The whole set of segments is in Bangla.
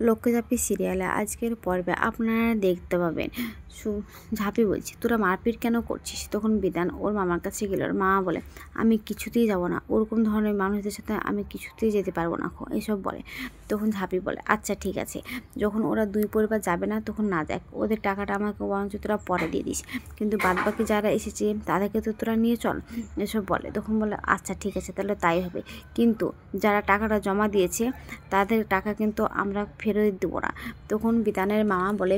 লক্ষ্মীঝাঁপি সিরিয়ালে আজকের পর্বে আপনারা দেখতে পাবেন ঝাঁপি বলছে, তোরা মারপিট কেন করছিস? তখন বিধান ওর মামার কাছে গেল। ওর মামা বলে, আমি কিছুতেই যাব না, ওরকম ধরনের মানুষদের সাথে আমি কিছুতেই যেতে পারবো না, এসব বলে। তখন ঝাঁপি বলে, আচ্ছা ঠিক আছে, যখন ওরা দুই পরিবার যাবে না তখন না যাক, ওদের টাকাটা আমাকে বরঞ্চ তোরা পরে দিয়ে দিস, কিন্তু বাদবাকি যারা এসেছে তাদেরকে তো তোরা নিয়ে চল, এসব বলে। তখন বলে, আচ্ছা ঠিক আছে, তাহলে তাই হবে, কিন্তু যারা টাকাটা জমা দিয়েছে তাদের টাকা কিন্তু আমরা ফেরত দেবো না। তখন বিধানের মামা বলে,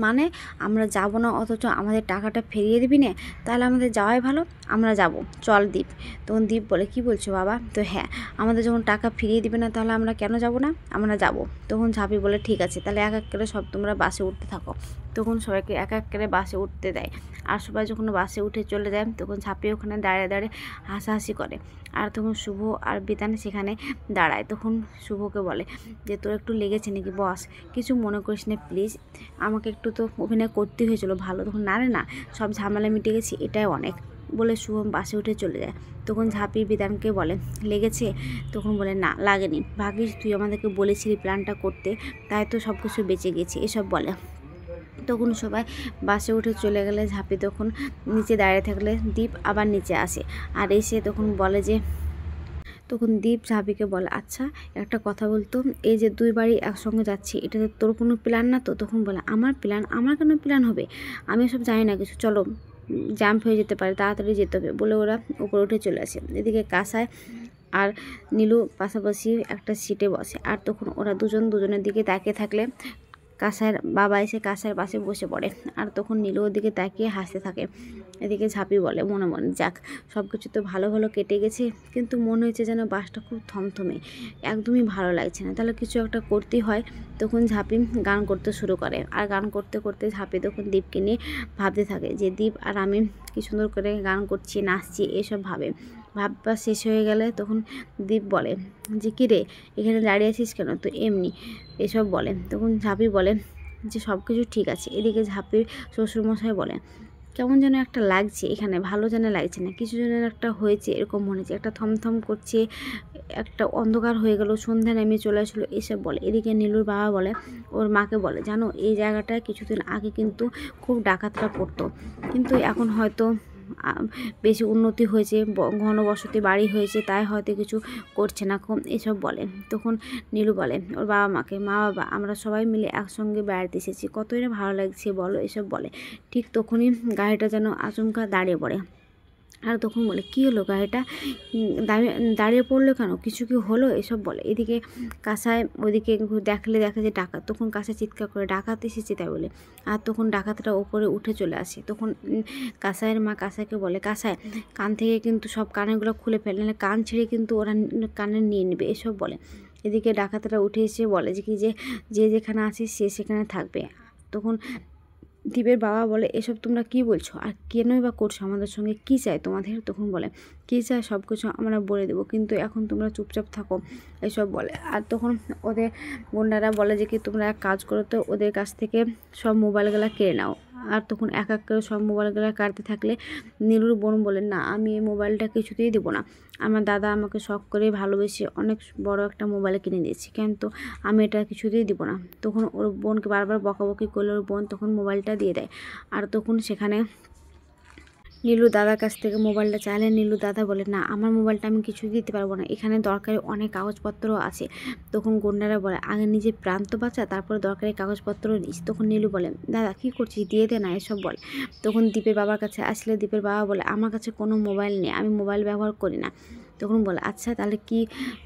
মানে আমরা যাব না অথচ আমাদের টাকাটা ফিরিয়ে দিবি না? তাহলে আমাদের যাওয়াই ভালো, আমরা যাব, চল দীপ। তখন দীপ বলে, কি বলছো বাবা? তো হ্যাঁ, আমাদের যখন টাকা ফিরিয়ে দিবে না তাহলে আমরা কেন যাব না, আমরা যাব। তখন ঝাঁপি বলে, ঠিক আছে, তাহলে এক এক করে সব তোমরা বাসে উঠতে থাকো। তখন সবাইকে এক এক করে বাসে উঠতে দেয়, আর সবাই যখন বাসে উঠে চলে যায় তখন ঝাঁপি ওখানে দাঁড়িয়ে দাঁড়িয়ে হাসাহাসি করে। আর তখন শুভ আর বিধান সেখানে দাঁড়ায়। তখন শুভকে বলে যে, তোর একটু লেগেছে নাকি বস? কিছু মনে করিস না প্লিজ, আমাকে একটু তো অভিনয় করতে হয়েছিল ভালো। তখন না রে না, সব ঝামেলা মিটে গেছি, এটাই অনেক, বলে শুভম বাসে উঠে চলে যায়। তখন ঝাঁপি বিধানকে বলে, লেগেছে? তখন বলে, না লাগেনি, ভাগ্যিস তুই আমাদেরকে বলেছিলি প্ল্যানটা করতে, তাই তো সব কিছু বেঁচে গেছে, এসব বলে। তখন সবাই বাসে উঠে চলে গেলে ঝাঁপি তখন নিচে দাঁড়িয়ে থাকলে দীপ আবার নিচে আসে, আর এসে তখন বলে যে, তখন দীপ ঝাঁপিকে বলে, আচ্ছা একটা কথা বলতো, এই যে দুই বাড়ি একসঙ্গে যাচ্ছি, এটাতে তোর কোনো প্ল্যান না তো? তখন বলে, আমার প্ল্যান? আমার কেন প্ল্যান হবে? আমি সব জানি না কিছু, চলো জাম্প হয়ে যেতে পারে, তাড়াতাড়ি যেতে হবে, বলে ওরা উপরে উঠে চলে আসে। এদিকে কাঁসায় আর নীলু পাশাপাশি একটা সিটে বসে, আর তখন ওরা দুজন দুজনের দিকে তাকিয়ে থাকলে কাঁসার বাবা এসে কাঁসার পাশে বসে পড়ে, আর তখন নীলু ওর দিকে তাকিয়ে হাসতে থাকে। এদিকে ঝাঁপি বলে মনে মনে, যাক সব কিছু তো ভালো ভালো কেটে গেছে, কিন্তু মনে হচ্ছে যেন বাসটা খুব থমথমে, একদমই ভালো লাগছে না, তাহলে কিছু একটা করতেই হয়। তখন ঝাঁপি গান করতে শুরু করে, আর গান করতে করতে ঝাঁপি তখন দীপকে নিয়ে ভাবতে থাকে যে দীপ আর আমি কি সুন্দর করে গান করছি, নাচছি, এসব ভাবে। ভাববা শেষ হয়ে গেলে তখন দীপ বলে যে, কী রে এখানে দাঁড়িয়ে আছিস কেন? তো এমনি, এসব বলে। তখন ঝাঁপি বলে যে সব কিছু ঠিক আছে। এদিকে ঝাঁপির শ্বশুরমশাই বলে, কেমন যেন একটা লাগছে এখানে, ভালো যেন লাগছে না, কিছু যেন একটা হয়েছে এরকম মনে হচ্ছে, একটা থমথম করছে, একটা অন্ধকার হয়ে গেল, সন্ধ্যা নেমে চলে আসলো, এসব বলে। এদিকে নীলুর বাবা বলে ওর মাকে বলে, জানো এই জায়গাটায় কিছুদিন আগে কিন্তু খুব ডাকাতরা পড়তো, কিন্তু এখন হয়তো বেশি উন্নতি হয়েছে, ঘনবসতি বাড়ি হয়েছে, তাই হয়তো কিছু করছে না কম, এসব বলে। তখন নীলু বলে ওর বাবা মাকে, মা বাবা আমরা সবাই মিলে একসঙ্গে বেড়াতে এসেছি, কতই না ভালো লাগছে বলো, এসব বলে। ঠিক তখনই গাড়িটা যেন আচমকা দাঁড়িয়ে পড়ে, আর তখন বলে, কী হলো গাড়িটা দাঁড়িয়ে পড়লো কেন, কিছু কি হলো, এসব বলে। এদিকে কাঁসায় ওইদিকে দেখে যে ডাকাত, তখন কাঁসায় চিৎকার করে, ডাকাত এসেছে তাই বলে। আর তখন ডাকাতটা ওপরে উঠে চলে আসে। তখন কাঁসাইয়ের মা কাঁসাইকে বলে, কাঁসাই কান থেকে কিন্তু সব কানেরগুলো খুলে ফেলে, নাহলে কান ছিঁড়ে কিন্তু ওরা কানে নিয়ে নেবে, এসব বলে। এদিকে ডাকাতরা উঠে এসে বলে যে কি যে যেখানে আছে সে সেখানে থাকবে। তখন দীপের বাবা বলে, এসব তোমরা কি বলছো, আর কেনই বা করছো, আমাদের সঙ্গে কি চাই তোমাদের? তখন বলে, কী চাই সব কিছু আমরা বলে দেবো, কিন্তু এখন তোমরা চুপচাপ থাকো, এসব বলে। আর তখন ওদের গুন্ডারা বলে যে কি তোমরা এক কাজ করো তো, ওদের কাছ থেকে সব মোবাইলগুলো কেড়ে নাও। আর তখন এক এক করে সব মোবাইলগুলো কাটতে থাকলে নীলুর বোন বলে, না আমি এই মোবাইলটা কিছুতেই দেবো না, আমার দাদা আমাকে শখ করে ভালোবেসে অনেক বড় একটা মোবাইল কিনে দিয়েছে, কিন্তু আমি এটা কিছুতেই দিব না। তখন ওর বোনকে বারবার বকাবকি করলে ওর বোন তখন মোবাইলটা দিয়ে দেয়। আর তখন সেখানে নীলু দাদার কাছ থেকে মোবাইলটা চাইলে নীলু দাদা বলে, না আমার মোবাইলটা আমি কিছু দিতে পারবো না, এখানে দরকারি অনেক কাগজপত্রও আছে। তখন গুন্ডারা বলে, আগে নিজে প্রাণ তো বাঁচা, তারপরে দরকারি কাগজপত্র নিস। তখন নীলু বলে, দাদা কী করছিস, দিয়ে দে না, এসব বলে। তখন দীপের বাবার কাছে আসলে দীপের বাবা বলে, আমার কাছে কোনো মোবাইল নেই, আমি মোবাইল ব্যবহার করি না। তখন বলে, আচ্ছা তাহলে কি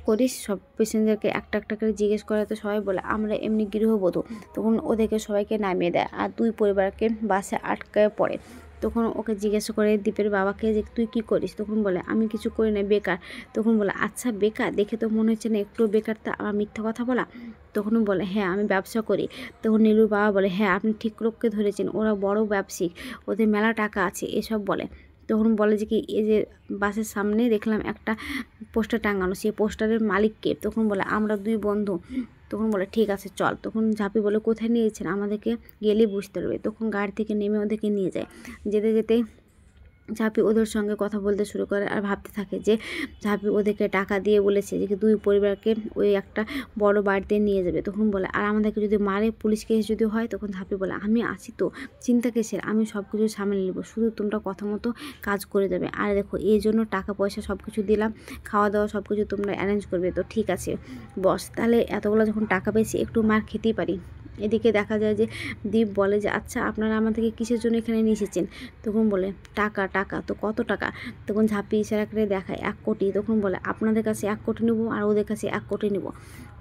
করিস? সব প্যাসেঞ্জারকে একটা একটা করে জিজ্ঞেস করে, তো সবাই বলে আমরা এমনি গৃহবধূ। তখন ওদেরকে সবাইকে নামিয়ে দেয়, আর দুই পরিবারকে বাসে আটকায় পড়ে। তখন ওকে জিজ্ঞাসা করে দীপের বাবাকে যে তুই কি করিস? তখন বলে, আমি কিছু করি না, বেকার। তখন বলে, আচ্ছা বেকার, দেখে তো মনে হচ্ছে না একটু বেকার, তা আমার মিথ্যা কথা বলা? তখন বলে, হ্যাঁ আমি ব্যবসা করি। তখন নীলুর বাবা বলে, হ্যাঁ আপনি ঠিক লোককে ধরেছেন, ওরা বড় ব্যবসায়িক, ওদের মেলা টাকা আছে, এসব বলে। তখন বলে যে কি এই যে বাসের সামনে দেখলাম একটা পোস্টার টাঙানো, সেই পোস্টারের মালিককে? তখন বলে, আমরা দুই বন্ধু। তখন বলে, ঠিক আছে চল। তখন ঝাঁপি বলে, কোথায় নিয়েছেন, আমাদেরকে গেলেই বুঝতে পারবে। তখন গাড়ি থেকে নেমে ওদেরকে নিয়ে যায়। যেতে যেতে ঝাঁপি ওদের সঙ্গে কথা বলতে শুরু করে আর ভাবতে থাকে যে ঝাঁপি ওদেরকে টাকা দিয়ে বলেছে যে দুই পরিবারকে ওই একটা বড় বাড়িতে নিয়ে যাবে। তখন বলে আর আমাদেরকে যদি মারে, পুলিশ কেস যদি হয়, তখন ঝাঁপি বলে আমি আছি তো, চিন্তা কিসের, আমি সব কিছু সামলে নেবো, শুধু তোমরা কথা মতো কাজ করে যাবে। আর দেখো এই জন্য টাকা পয়সা সব কিছু দিলাম, খাওয়া দাওয়া সব কিছু তোমরা অ্যারেঞ্জ করবে। তো ঠিক আছে বস, তাহলে এতগুলো যখন টাকা পেয়েছি একটু মার খেতেই পারি। এদিকে দেখা যায় যে দীপ বলে যে আচ্ছা আপনারা আমাদেরকে কিসের জন্য এখানে নিয়ে এসেছেন? তখন বলে টাকা। টাকা তো কত টাকা? তখন ঝাঁপি ইশারা করে দেখায় 1 কোটি। তখন বলে আপনাদের কাছে 1 কোটি নেবো আর ওদের কাছে 1 কোটি নেবো।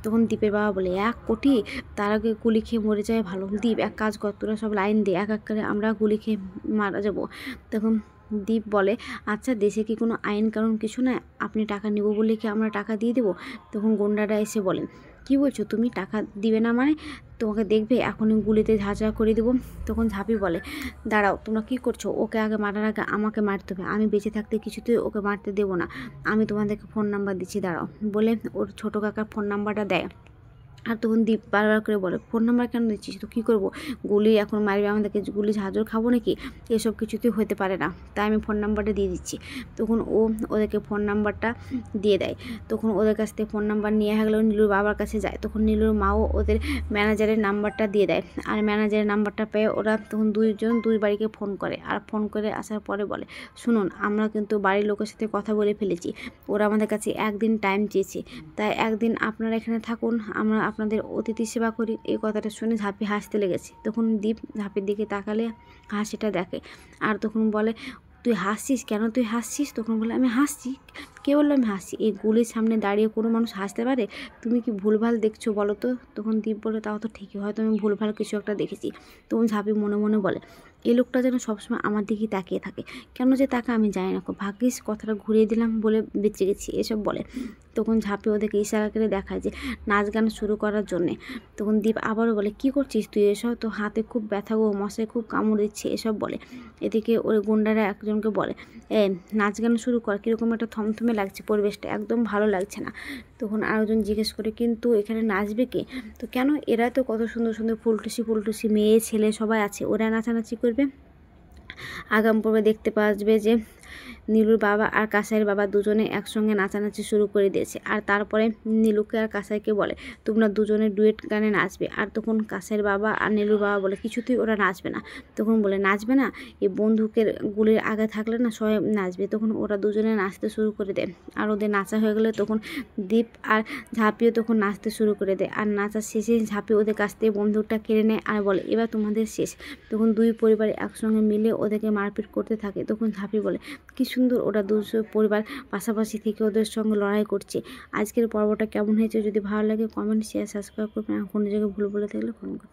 তখন দীপের বাবা বলে 1 কোটি? তার আগে গুলি খেয়ে মরে যায় ভালো। দীপ এক কাজ কর, তোরা সব লাইন দিয়ে এক এক করে আমরা গুলি খেয়ে মারা যাবো। তখন দীপ বলে আচ্ছা দেশে কি কোনো আইন কানুন কিছু না, আপনি টাকা নেবো বলে কি আমরা টাকা দিয়ে দেবো? তখন গুন্ডারা এসে বলেন কি বলছো তুমি, টাকা দিবে না মানে? তোমাকে দেখবে এখনই গুলিতে ঝাঁঝরা করে দেবো। তখন ঝাঁপি বলে দাঁড়াও, তোমরা কি করছো? ওকে আগে মারার আগে আমাকে মারতে হবে, আমি বেঁচে থাকতে কিছুতেই ওকে মারতে দেবো না। আমি তোমাদেরকে ফোন নাম্বার দিচ্ছি, দাঁড়াও। বলে ওর ছোটো কাকার ফোন নাম্বারটা দেয়। আর তখন দীপ বারবার করে বলে ফোন নাম্বার কেন দিচ্ছিস, তো কী করবো? গুলি এখন মারবে আমাদেরকে, গুলি ঝাঁঝর খাবো নাকি? এসব কিছুতেই হতে পারে না, তাই আমি ফোন নাম্বারটা দিয়ে দিচ্ছি। তখন ও ওদেরকে ফোন নাম্বারটা দিয়ে দেয়। তখন ওদের কাছ থেকে ফোন নাম্বার নিয়ে গেলেও নীলুর বাবার কাছে যায়। তখন নীলুর মাও ওদের ম্যানেজারের নাম্বারটা দিয়ে দেয়। আর ম্যানেজারের নাম্বারটা পেয়ে ওরা তখন দুই বাড়িকে ফোন করে। আর ফোন করে আসার পরে বলে শুনুন, আমরা কিন্তু বাড়ির লোকের সাথে কথা বলে ফেলেছি, ওরা আমাদের কাছে 1 দিন টাইম চেয়েছে, তাই 1 দিন আপনারা এখানে থাকুন, আমরা আপনাদের অতিথি সেবা করি। এই কথাটা শুনে ঝাঁপি হাসতে লেগেছে। তখন দীপ ঝাঁপির দিকে তাকালে হাসিটা দেখে। আর তখন বলে তুই হাসছিস কেন, তুই হাসছিস? তখন বলে আমি হাসছি, কে বললো আমি হাসছি? এই গুলির সামনে দাঁড়িয়ে কোনো মানুষ হাসতে পারে? তুমি কি ভুলভাল দেখছো বলো তো? তখন দীপ বলে তাও তো ঠিকই, হয়তো আমি ভুলভাল কিছু একটা দেখেছি। তখন ঝাঁপি মনে মনে বলে এই লোকটা যেন সবসময় আমার দিকেই তাকিয়ে থাকে, কেন যে তাকে আমি জানি না, ভাগ্যিস কথাটা ঘুরিয়ে দিলাম বলে বেঁচে গেছি, এসব বলে। তখন ঝাঁপি ওদেরকে ইশারা করে দেখায় যে নাচ গান শুরু করার জন্যে। তখন দীপ আবারও বলে কি করছিস তুই এসব, তো হাতে খুব ব্যথা গো, মশায় খুব কামড় দিচ্ছে, এসব বলে। এদিকে ওই গুন্ডারা একজনকে বলে নাচ গান শুরু কর, কীরকম একটা থমথমে লাগছে পরিবেশটা, একদম ভালো লাগছে না। তখন আরেকজন জিজ্ঞেস করে কিন্তু এখানে নাচবে কে? তো কেন, এরা তো কত সুন্দর সুন্দর ফুলটুসি মেয়ে ছেলে সবাই আছে, ওরা নাচানাচি করবে। আগাম পর্বে দেখতে পাওয়া যাবে যে নীলুর বাবা আর কাসাইয়ের বাবা দুজনে একসঙ্গে নাচানাচি শুরু করে দিয়েছে। আর তারপরে নীলুকে আর কাসাইকে বলে তোমরা দুজনে ডুয়েট গানে নাচবে। আর তখন কাসাইয়ের বাবা আর নীলুর বাবা বলে কিছুতেই ওরা নাচবে না। তখন বলে নাচবে না, এই বন্দুকের গুলির আগে থাকলে না সবাই নাচবে। তখন ওরা দুজনে নাচতে শুরু করে দেয়। আর ওদের নাচা হয়ে গেলে তখন দীপ আর ঝাঁপিও তখন নাচতে শুরু করে দেয়। আর নাচার শেষে ঝাঁপি ওদের কাছ থেকে বন্দুকটা কেড়ে নেয় আর বলে এবার তোমাদের শেষ। তখন দুই পরিবার একসঙ্গে মিলে ওদেরকে মারপিট করতে থাকে। তখন ঝাঁপি বলে কি সুন্দর, ওরা দুশো পরিবার পাশাপাশি থেকে ওদের সঙ্গে লড়াই করছে। আজকের পর্বটা কেমন হয়েছে, যদি ভালো লাগে কমেন্ট শেয়ার সাবস্ক্রাইব করবেন। আর কোনো জায়গায় ভুল বলে থাকলে ফোন করবেন।